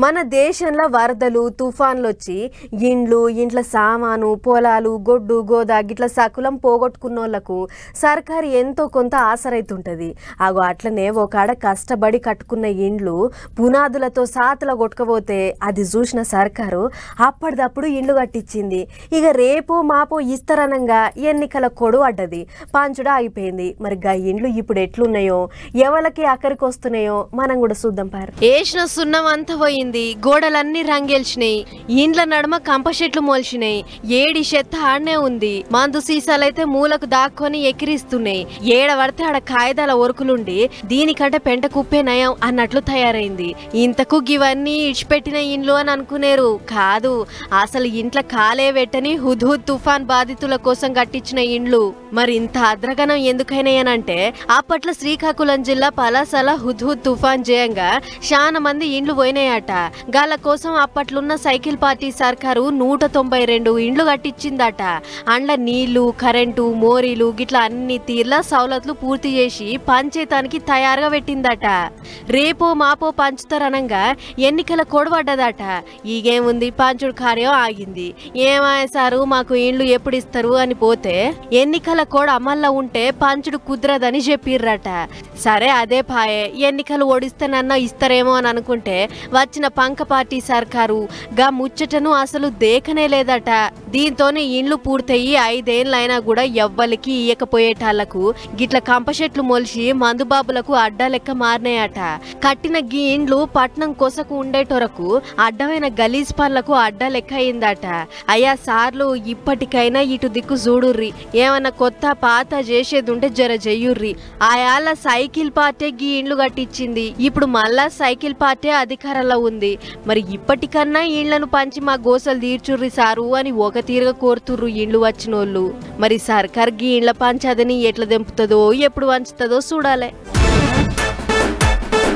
మన దేశంలో వరదలు తుఫాన్లు వచ్చి ఇండ్ల సామాను పొలాలు గొడ్డు గోదా గిట్ల సకులం పోగొట్టుకున్నోళ్లకు సర్కారు ఎంతో కొంత ఆసరైతుంటది. అగో అట్లనే ఒకాడ కష్టపడి కట్టుకున్న ఇండ్లు పునాదులతో సాతల కొట్టుకపోతే అది చూసిన సర్కారు అప్పటిదప్పుడు ఇండ్లు కట్టించింది. ఇక రేపో మాపో ఇస్తరనంగా ఎన్నికల కొడు అడ్డది, పంచుడా ఆగిపోయింది. మరి గా ఇండ్లు ఇప్పుడు ఎట్లున్నాయో ఎవరికి అక్కడికి వస్తున్నాయో మనం కూడా చూద్దాం. పారు ఏసిన సున్నం అంతా పోయింది, గోడలన్నీ రంగేల్చినాయి, ఇండ్ల నడుమ కంపషెట్లు మోల్చినాయి, ఏడి చెత్త ఆడనే ఉంది, మందు సీసాలైతే మూలకు దాక్కొని ఎకిరిస్తున్నాయి, ఏడ పడితే ఆడ కాయిదాల ఒరుకులుండి దీనికంటే పెంట కుప్పే నయం అన్నట్లు తయారైంది. ఇంతకు ఇవన్నీ ఇడిచిపెట్టిన ఇండ్లు అని అనుకునేరు కాదు, అసలు ఇంట్ల కాలే వెట్టని హుద్హుద్ తుఫాన్ బాధితుల కోసం కట్టించిన ఇండ్లు. మరి ఇంత అద్రగనం ఎందుకైనాయనంటే అప్పట్లో శ్రీకాకుళం జిల్లా పలాసల హుద్హుద్ తుఫాన్ జయంగా చాలా మంది ఇండ్లు పోయినాయట. గాల కోసం అప్పట్లున్న సైకిల్ పార్టీ సర్కారు 192 ఇండ్లు కట్టించిందట. అండ్ల నీళ్లు కరెంటు మోరీలు గిట్లా అన్ని తీర్ల సౌలతులు పూర్తి చేసి పంచేతానికి తయారుగా పెట్టిందట. రేపో మాపో పంచుతారనంగా ఎన్నికల కొడవడ్డదట. ఈగేముంది, పంచుడు కార్యం ఆగింది. ఏమాయసారు మాకు ఇండ్లు ఎప్పుడు ఇస్తారు అని పోతే ఎన్నికల కోడ్ అమల్లో ఉంటే పంచుడు కుదరదని చెప్పిర్రట. సరే అదే పాయే, ఎన్నికలు ఓడిస్తేనన్నా ఇస్తారేమో అని అనుకుంటే వచ్చిన పంక పార్టీ సర్కారు గా ముచ్చటను అసలు దేకనే లేదట. దీంతోనే ఇండ్లు పూర్తయి 5 ఏళ్ళైనా కూడా ఎవ్వలికి ఇయ్యకపోయేటాళ్లకు గిట్ల కంపషెట్లు మొలిచి మందుబాబులకు అడ్డా లెక్క మారినాయట. కట్టిన గీ ఇండ్లు పట్నం కొసకు ఉండేటొరకు అడ్డమైన గలీజ్ పనులకు అడ్డా లెక్క అయిందట. అయ్యా సార్లు, ఇప్పటికైనా ఇటు దిక్కు చూడుర్రి, ఏమన్నా కొత్త పాత చేసేదుంటే జర చెయ్యుర్రి. ఆయాళ్ళ సైకిల్ పార్టీ గీ ఇండ్లు కట్టించింది, ఇప్పుడు మళ్ళా సైకిల్ పార్టీ అధికారంలో ఉంది. మరి ఇప్పటికన్నా ఇండ్లను పంచి మా గోసలు తీర్చుర్రి సారు అని ఒక తీరుగా కోరుతుర్రు ఇండ్లు వచ్చినోళ్ళు. మరి సర్కార్ గీ ఇండ్ల పంచాదని ఎట్లా దెంపుతుందో ఎప్పుడు వంచుతుందో చూడాలి.